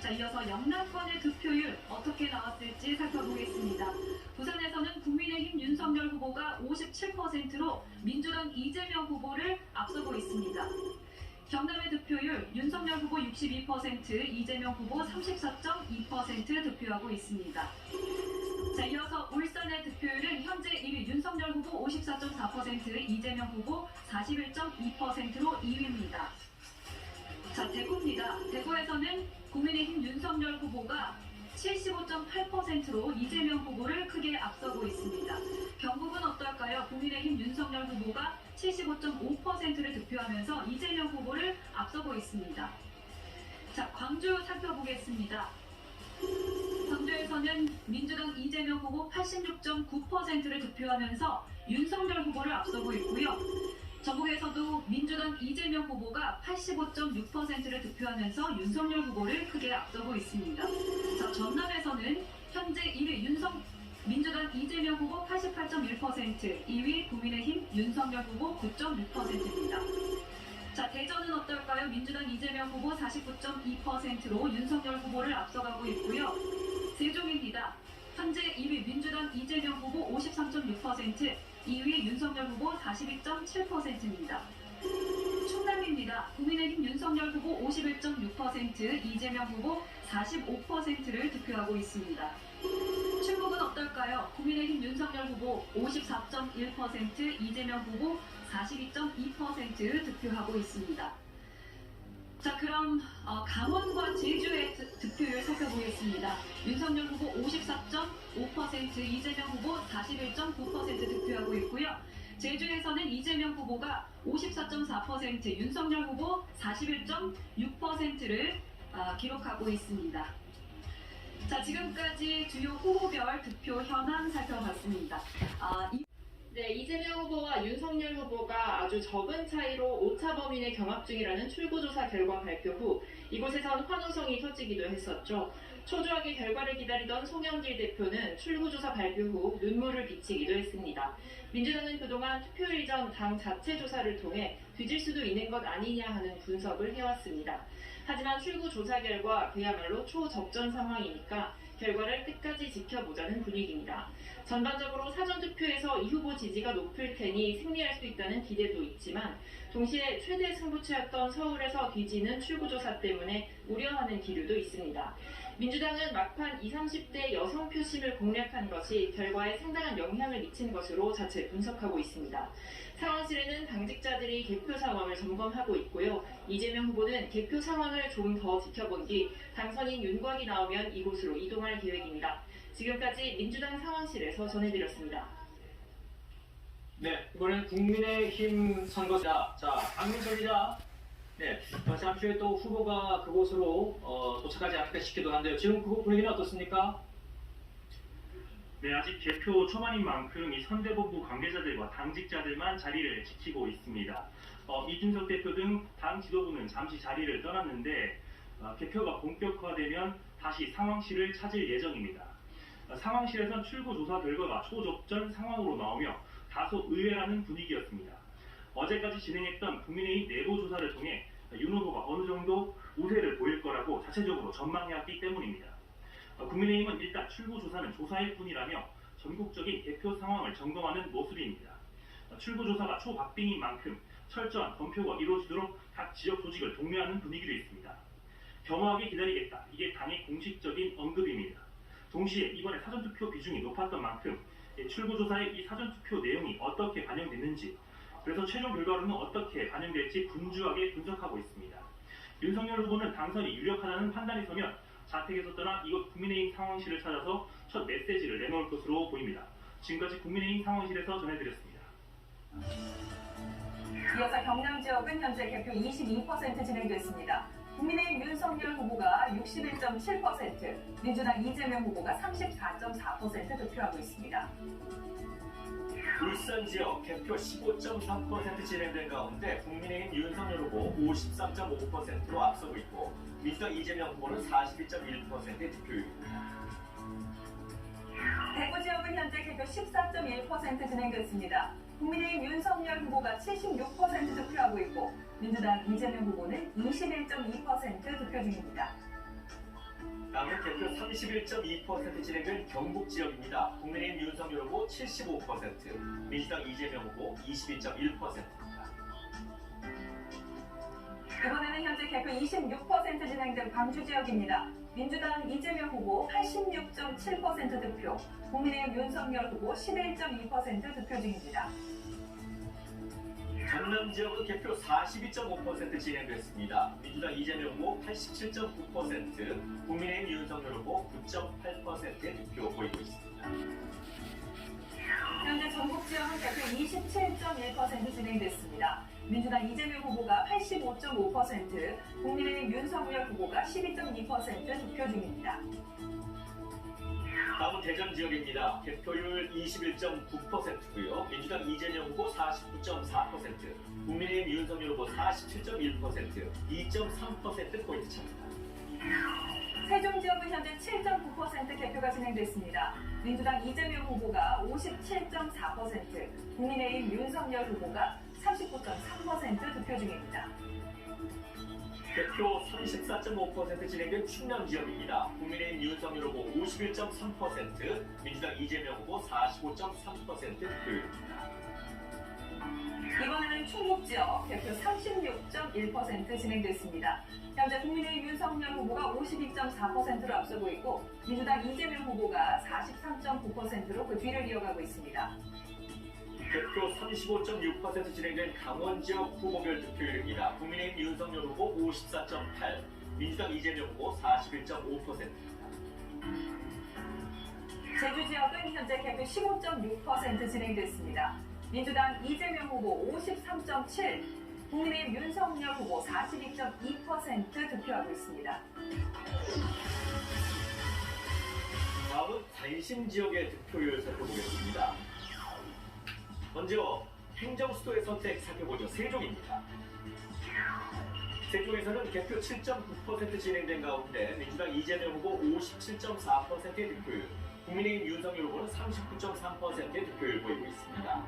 자, 이어서 영남권의 득표율 어떻게 나왔을지 살펴보겠습니다. 부산에서는 국민의힘 윤석열 후보가 57%로 민주당 이재명 후보를 앞서고 있습니다. 경남의 득표율 윤석열 후보 62%, 이재명 후보 34.2% 득표하고 있습니다. 자, 이어서 울산의 득표율은 현재 1위 윤석열 후보 54.4%, 이재명 후보 41.2%로 2위입니다. 자, 대구입니다. 대구에서는 국민의힘 윤석열 후보가 75.8%로 이재명 후보를 크게 앞서고 있습니다. 경북은 어떨까요? 국민의힘 윤석열 후보가 75.5%를 득표하면서 이재명 후보를 앞서고 있습니다. 자, 광주 살펴보겠습니다. 광주에서는 민주당 이재명 후보 86.9%를 득표하면서 윤석열 후보를 앞서고 있고요. 전북에서도 민주당 이재명 후보가 85.6%를 득표하면서 윤석열 후보를 크게 앞서고 있습니다. 자, 전남에서는 현재 1위 민주당 이재명 후보 88.1%, 2위 국민의힘 윤석열 후보 9.6%입니다. 자, 대전은 어떨까요? 민주당 이재명 후보 49.2%로 윤석열 후보를 앞서가고 있고요. 세종입니다. 현재 1위 민주당 이재명 후보 53.6%, 2위 윤석열 후보 42.7%입니다. 충남입니다. 국민의힘 윤석열 후보 51.6%, 이재명 후보 45%를 득표하고 있습니다. 충북은 어떨까요? 국민의힘 윤석열 후보 54.1%, 이재명 후보 42.2% 득표하고 있습니다. 자, 그럼 강원과 제주의 득표율 살펴보겠습니다. 윤석열 후보 54.5%, 이재명 후보 41.9% 득표하고 있고요. 제주에서는 이재명 후보가 54.4%, 윤석열 후보 41.6%를 기록하고 있습니다. 자, 지금까지 주요 후보별 득표 현황 살펴봤습니다. 네, 이재명 후보와 윤석열 후보가 아주 적은 차이로 오차 범인의 경합 중이라는 출구조사 결과 발표 후 이곳에선 환호성이 터지기도 했었죠. 초조하게 결과를 기다리던 송영길 대표는 출구조사 발표 후 눈물을 비치기도 했습니다. 민주당은 그동안 투표일 전 당 자체 조사를 통해 뒤질 수도 있는 것 아니냐 하는 분석을 해왔습니다. 하지만 출구조사 결과 그야말로 초적전 상황이니까 결과를 끝까지 지켜보자는 분위기입니다. 전반적으로 사전투표에서 이 후보 지지가 높을 테니 승리할 수 있다는 기대도 있지만 동시에 최대 승부처였던 서울에서 뒤지는 출구조사 때문에 우려하는 기류도 있습니다. 민주당은 막판 20, 30대 여성 표심을 공략한 것이 결과에 상당한 영향을 미친 것으로 자체 분석하고 있습니다. 상황실에는 당직자들이 개표 상황을 점검하고 있고요. 이재명 후보는 개표 상황을 좀 더 지켜본 뒤 당선인 윤곽이 나오면 이곳으로 이동할 계획입니다. 지금까지 민주당 상황실에서 전해드렸습니다. 네, 이번엔 국민의힘 선거자. 자, 박민철 기자. 네, 잠시 후에 또 후보가 그곳으로 도착하지 않을까 싶기도 한데요. 지금 그 분위기는 어떻습니까? 네, 아직 개표 초반인 만큼 이 선대본부 관계자들과 당직자들만 자리를 지키고 있습니다. 이준석 대표 등 당 지도부는 잠시 자리를 떠났는데 개표가 본격화되면 다시 상황실을 찾을 예정입니다. 상황실에선 출구조사 결과가 초적전 상황으로 나오며 다소 의외라는 분위기였습니다. 어제까지 진행했던 국민의힘 내부 조사를 통해 윤 후보가 어느 정도 우세를 보일 거라고 자체적으로 전망해왔기 때문입니다. 국민의힘은 일단 출구조사는 조사일 뿐이라며 전국적인 개표 상황을 점검하는 모습입니다. 출구조사가 초박빙인 만큼 철저한 검표가 이루어지도록 각 지역 조직을 독려하는 분위기도 있습니다. 겸허하게 기다리겠다. 이게 당의 공식적인 언급입니다. 동시에 이번에 사전투표 비중이 높았던 만큼 출구조사의 이 사전투표 내용이 어떻게 반영됐는지, 그래서 최종 결과로는 어떻게 반영될지 분주하게 분석하고 있습니다. 윤석열 후보는 당선이 유력하다는 판단이 서면 자택에서 떠나 이곳 국민의힘 상황실을 찾아서 첫 메시지를 내놓을 것으로 보입니다. 지금까지 국민의힘 상황실에서 전해드렸습니다. 이어서 경남 지역은 현재 개표 22% 진행됐습니다. 국민의힘 윤석열 후보가 61.7%, 민주당 이재명 후보가 34.4% 득표하고 있습니다. 울산 지역 개표 15.3% 진행된 가운데 국민의힘 윤석열 후보 53.5%로 앞서고 있고 민주당 이재명 후보는 42.1%의 득표율입니다. 대구 지역은 현재 개표 14.1% 진행됐습니다. 국민의힘 윤석열 후보가 76% 득표하고 있고 민주당 이재명 후보는 21.2% 득표 중입니다. 다음은 개표 31.2% 진행된 경북 지역입니다. 국민의힘 윤석열 후보 75%, 민주당 이재명 후보 22.1%입니다. 이번에는 현재 개표 26% 진행된 광주 지역입니다. 민주당 이재명 후보 86.7% 득표, 국민의힘 윤석열 후보 11.2% 득표 중입니다. 전남 지역은 개표 42.5% 진행됐습니다. 민주당 이재명 후보 87.9%, 국민의힘 윤석열 후보 9.8%의 득표 보이고 있습니다. 현재 전국 지역은 개표 27.1% 진행됐습니다. 민주당 이재명 후보가 85.5%, 국민의힘 윤석열 후보가 12.2% 득표 중입니다. 다음은 대전 지역입니다. 개표율 21.9%고요. 민주당 이재명 후보 49.4%, 국민의힘 윤석열 후보 47.1%, 2.3% 포인트 차입니다. 세종 지역은 현재 7.9% 개표가 진행됐습니다. 민주당 이재명 후보가 57.4%, 국민의힘 윤석열 후보가 39.3% 득표 중입니다. 개표 34.5% 진행된 충남 지역입니다. 국민의힘 윤석열 후보 51.3%, 민주당 이재명 후보 45.3% 득표율입니다. 이번에는 충북 지역 개표 36.1% 진행됐습니다. 현재 국민의힘 윤석열 후보가 52.4%로 앞서고 있고 민주당 이재명 후보가 43.9%로 그 뒤를 이어가고 있습니다. 개표 35.6% 진행된 강원 지역 후보별 득표율입니다. 국민의힘 윤석열 후보 54.8, 민주당 이재명 후보 41.5%입니다. 제주 지역은 현재 개표 15.6% 진행됐습니다. 민주당 이재명 후보 53.7, 국민의힘 윤석열 후보 42.2% 득표하고 있습니다. 다음은 관심 지역의 득표율 살펴보겠습니다. 먼저 행정수도의 선택 살펴보죠. 세종입니다. 세종에서는 개표 7.9% 진행된 가운데 민주당 이재명 후보 57.4%의 득표율, 국민의힘 윤석열 후보는 39.3%의 득표율 보이고 있습니다.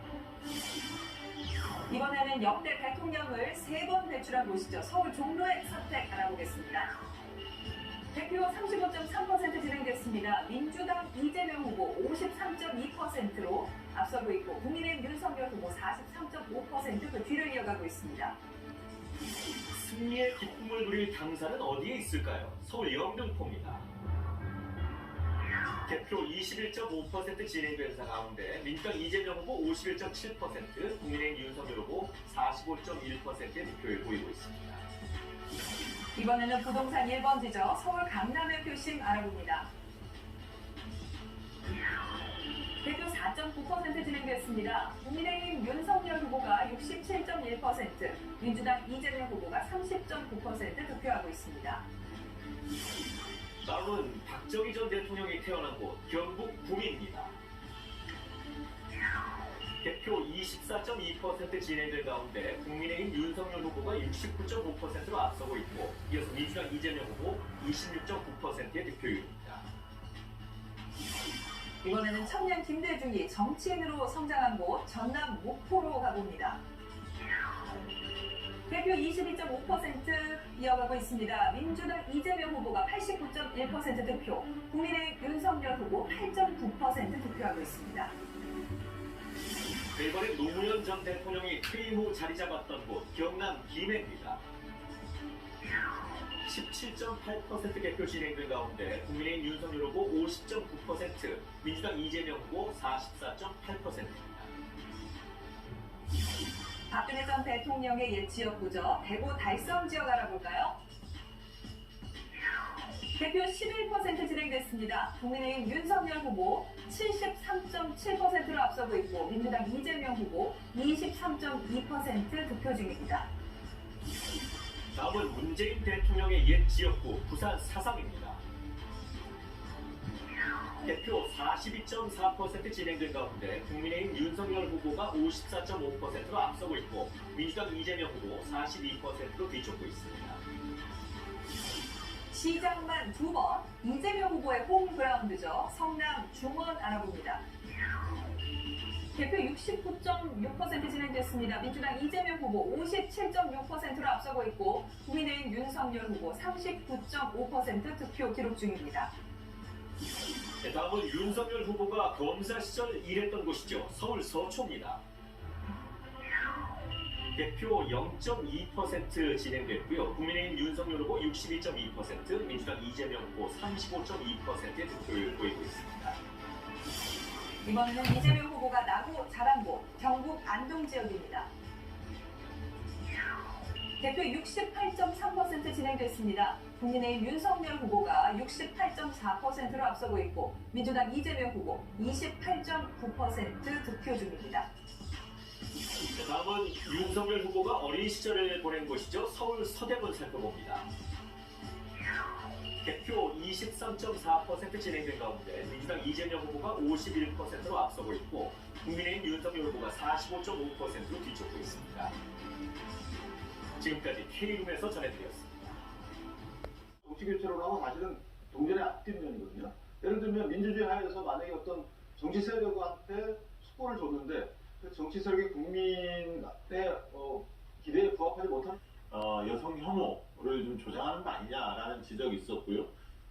이번에는 역대 대통령을 3번 배출한 곳이죠. 서울 종로의 선택 알아보겠습니다. 개표 35.3% 진행됐습니다. 민주당 이재명 후보 53.2%로 앞서고 있고 국민의힘 윤석열 후보 43.5% 그 뒤를 이어가고 있습니다. 승리의 기쁨을 누릴 당사는 어디에 있을까요? 서울 영등포입니다. 개표 21.5% 진행된 가운데 민주당 이재명 후보 51.7%, 국민의힘 윤석열 후보 45.1%의 득표를 보이고 있습니다. 이번에는 부동산 1번지죠. 서울 강남의 표심 알아봅니다. 개표 4.9% 진행됐습니다. 국민의힘 윤석열 후보가 67.1%, 민주당 이재명 후보가 30.9% 득표하고 있습니다. 다음은 박정희 전 대통령이 태어난 곳 경북 구미입니다. 개표 24.2% 진행된 가운데 국민의힘 윤석열 후보가 69.5%로 앞서고 있고 이어서 민주당 이재명 후보 26.9%의 득표율입니다. 이번에는 청년 김대중이 정치인으로 성장한 곳 전남 목포로 가봅니다. 개표 22.5% 이어가고 있습니다. 민주당 이재명 후보가 89.1% 득표, 국민의힘 윤석열 후보 8.9% 득표하고 있습니다. 이번에 노무현 전 대통령이 퇴임 후 자리 잡았던 곳 경남 김해입니다. 17.8% 개표 진행된 가운데 국민의힘 윤석열 후보 50.9%, 민주당 이재명 후보 44.8%입니다. 박근혜 전 대통령의 옛 지역구죠. 대구 달성 지역 알아볼까요? 개표 11% 진행됐습니다. 국민의힘 윤석열 후보 73.7%로 앞서고 있고 민주당 이재명 후보 23.2% 득표 중입니다. 다음은 문재인 대통령의 옛 지역구 부산 사상입니다. 개표 42.4% 진행된 가운데 국민의힘 윤석열 후보가 54.5%로 앞서고 있고 민주당 이재명 후보 42%로 뒤쫓고 있습니다. 시장만 2번, 이재명 후보의 홈그라운드죠. 성남 중원 알아봅니다. 개표 69.6% 진행됐습니다. 민주당 이재명 후보 57.6%로 앞서고 있고 국민의힘 윤석열 후보 39.5% 득표 기록 중입니다. 네, 다음은 윤석열 후보가 검사 시절 일했던 곳이죠. 서울 서초입니다. 개표 0.2% 진행됐고요. 국민의힘 윤석열 후보 62.2%, 민주당 이재명 후보 35.2%의 득표를 보이고 있습니다. 이번에는 이재명 후보가 나고 자란 곳 경북 안동 지역입니다. 개표 68.3% 진행됐습니다. 국민의힘 윤석열 후보가 68.4%로 앞서고 있고 민주당 이재명 후보 28.9% 득표 중입니다. 다음은 윤석열 후보가 어린 시절을 보낸 곳이죠. 서울 서대문 살펴봅니다. 개표 23.4% 진행된 가운데 민주당 이재명 후보가 51%로 앞서고 있고 국민의힘 윤석열 후보가 45.5%로 뒤쫓고 있습니다. 지금까지 K룸에서 전해드렸습니다. 정치교체로 하고 사실은 동전의 앞뒷면이거든요. 예를 들면 민주주의 하에서 만약에 어떤 정치 세력한테 숙고를 줬는데 그 정치 세력이 국민의 기대에 부합하지 못한 여성 혐오를 좀 조장하는 거 아니냐라는 지적이 있었고요.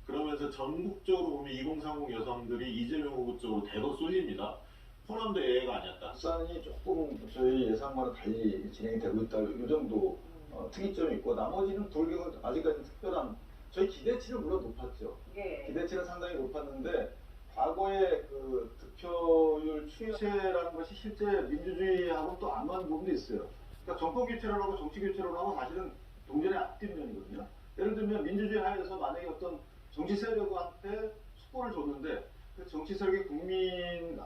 그러면서 전국적으로 보면 2030 여성들이 이재명 후보 쪽으로 대거 쏠립니다. 호남도 예외가 아니었다. 부산이 조금 저희 예상과는 달리 진행이 되고 있다. 이 정도 특이점이 있고 나머지는 돌격은 아직까지 특별한 저희 기대치는 물론 높았죠. 예. 기대치는 상당히 높았는데 과거의 그 득표율 추세라는 것이 실제 민주주의하고는 또 안 맞는 부분도 있어요. 그러니까 정권 교체를 하고 정치 교체를 하고 사실은 동전의 앞뒷면이거든요. 예를 들면 민주주의 하에서 만약에 어떤 정치 세력한테 숙고를 줬는데 그 정치 세력이 국민의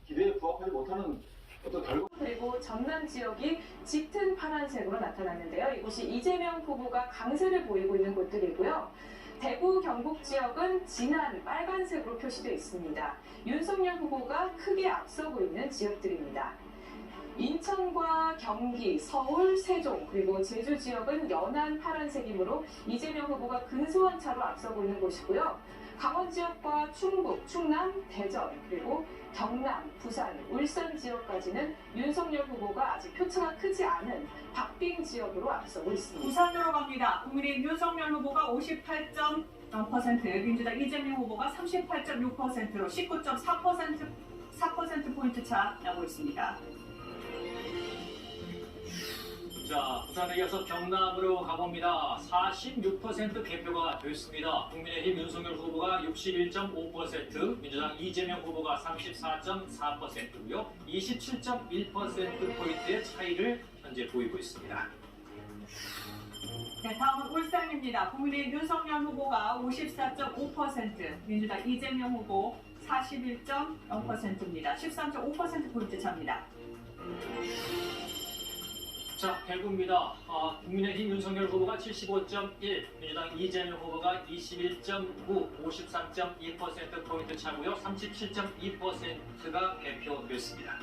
기대에 부합하지 못하는 어떤 결과. 그리고 전남 지역이 짙은 파란색으로 나타났는데요. 이곳이 이재명 후보가 강세를 보이고 있는 곳들이고요. 대구 경북 지역은 진한 빨간색으로 표시되어 있습니다. 윤석열 후보가 크게 앞서고 있는 지역들입니다. 인천과 경기, 서울, 세종, 그리고 제주 지역은 연한 파란색이므로 이재명 후보가 근소한 차로 앞서고 있는 곳이고요. 강원 지역과 충북, 충남, 대전, 그리고 경남, 부산, 울산 지역까지는 윤석열 후보가 아직 표차가 크지 않은 박빙 지역으로 앞서고 있습니다. 부산으로 갑니다. 국민의힘 윤석열 후보가 58.0%, 민주당 이재명 후보가 38.6%로 19.4%포인트 차 나고 있습니다. 자, 부산에 이어서 경남으로 가봅니다. 46% 개표가 됐습니다. 국민의힘 윤석열 후보가 61.5%, 민주당 이재명 후보가 34.4%고요. 27.1%포인트의 차이를 현재 보이고 있습니다. 네, 다음은 울산입니다. 국민의힘 윤석열 후보가 54.5%, 민주당 이재명 후보 41.0%입니다. 13.5%포인트 차입니다. 자, 대구입니다. 국민의힘 윤석열 후보가 75.1, 민주당 이재명 후보가 21.9, 53.2%포인트 차고요. 37.2%가 개표됐습니다.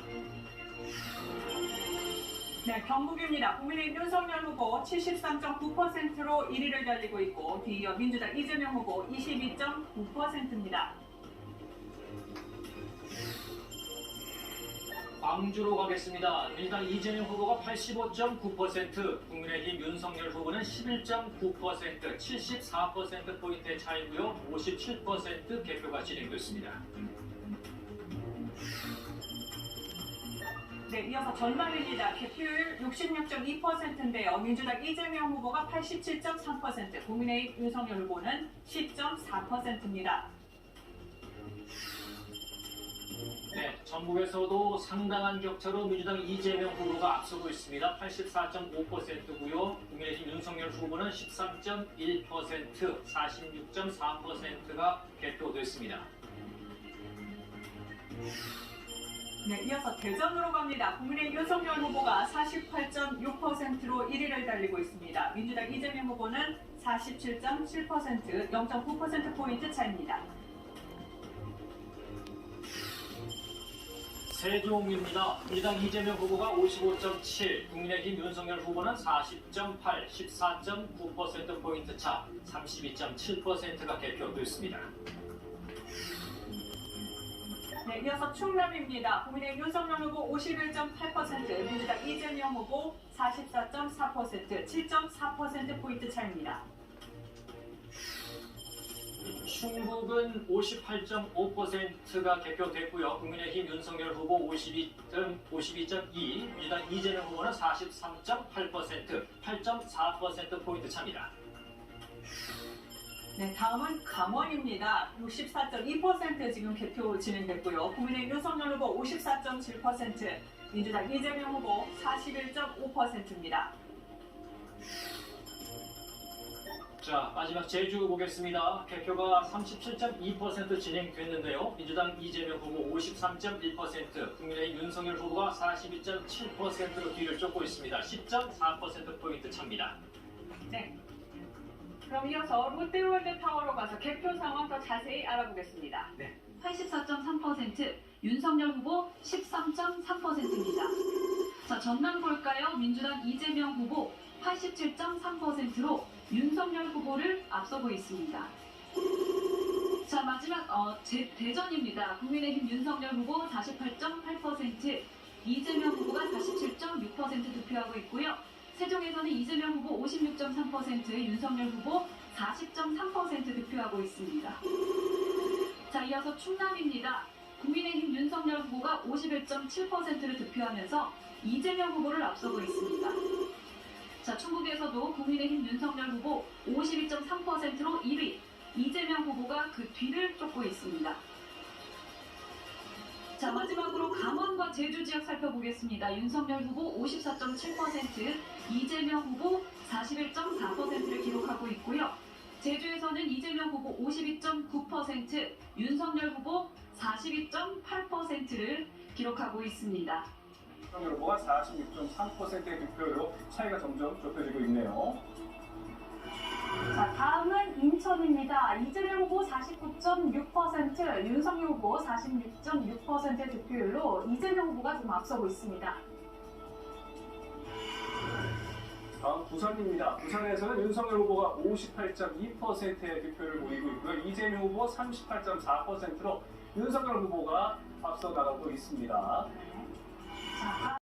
네, 경북입니다. 국민의힘 윤석열 후보 73.9%로 1위를 달리고 있고 뒤이어 민주당 이재명 후보 22.9%입니다. 광주로 가겠습니다. 민주당 이재명 후보가 85.9%, 국민의힘 윤석열 후보는 11.9%, 74%포인트의 차이고요. 57% 개표가 진행됐습니다. 네, 이어서 전남입니다. 개표율 66.2%인데요. 민주당 이재명 후보가 87.3%, 국민의힘 윤석열 후보는 10.4%입니다. 네, 전국에서도 상당한 격차로 민주당 이재명 후보가 앞서고 있습니다. 84.5%고요. 국민의힘 윤석열 후보는 13.1%, 46.4%가 개표됐습니다. 네, 이어서 대전으로 갑니다. 국민의힘 윤석열 후보가 48.6%로 1위를 달리고 있습니다. 민주당 이재명 후보는 47.7%, 0.9%포인트 차입니다. 세종입니다. 민주당 이재명 후보가 55.7, 국민의힘 윤석열 후보는 40.8, 14.9%포인트 차, 32.7%가 개표됐습니다. 네, 이어서 충남입니다. 국민의힘 윤석열 후보 51.8%, 민주당 이재명 후보 44.4%, 7.4%포인트 차입니다. 충북은 58.5%가 개표됐고요. 국민의힘 윤석열 후보 52.2, 민주당 이재명 후보는 43.8%, 8.4%포인트 차입니다. 네, 다음은 강원입니다. 64.2% 지금 개표 진행됐고요. 국민의힘 윤석열 후보 54.7%, 민주당 이재명 후보 41.5%입니다. 자, 마지막 제주 보겠습니다. 개표가 37.2% 진행됐는데요. 민주당 이재명 후보 53.1%, 국민의힘 윤석열 후보가 42.7%로 뒤를 쫓고 있습니다. 10.4%포인트 차입니다. 네. 그럼 이어서 롯데월드타워로 가서 개표 상황 더 자세히 알아보겠습니다. 네. 84.3%, 윤석열 후보 13.3%입니다. 자, 전남 볼까요? 민주당 이재명 후보 87.3%로 윤석열 후보를 앞서고 있습니다. 자, 마지막 대전입니다. 국민의힘 윤석열 후보 48.8%, 이재명 후보가 47.6% 득표하고 있고요. 세종에서는 이재명 후보 56.3%, 윤석열 후보 40.3% 득표하고 있습니다. 자, 이어서 충남입니다. 국민의힘 윤석열 후보가 51.7%를 득표하면서 이재명 후보를 앞서고 있습니다. 자, 충북에서도 국민의힘 윤석열 후보 52.3%로 1위, 이재명 후보가 그 뒤를 쫓고 있습니다. 자, 마지막으로 강원과 제주 지역 살펴보겠습니다. 윤석열 후보 54.7%, 이재명 후보 41.4%를 기록하고 있고요. 제주에서는 이재명 후보 52.9%, 윤석열 후보 42.8%를 기록하고 있습니다. 윤석열 후보가 46.3%의 득표로 차이가 점점 좁혀지고 있네요. 자, 다음은 인천입니다. 이재명 후보 49.6%, 윤석열 후보 46.6% 득표율로 이재명 후보가 좀 앞서고 있습니다. 다음 부산입니다. 부산에서는 윤석열 후보가 58.2%의 득표를 보이고 있고요. 이재명 후보 38.4%로 윤석열 후보가 앞서 나가고 있습니다. 자,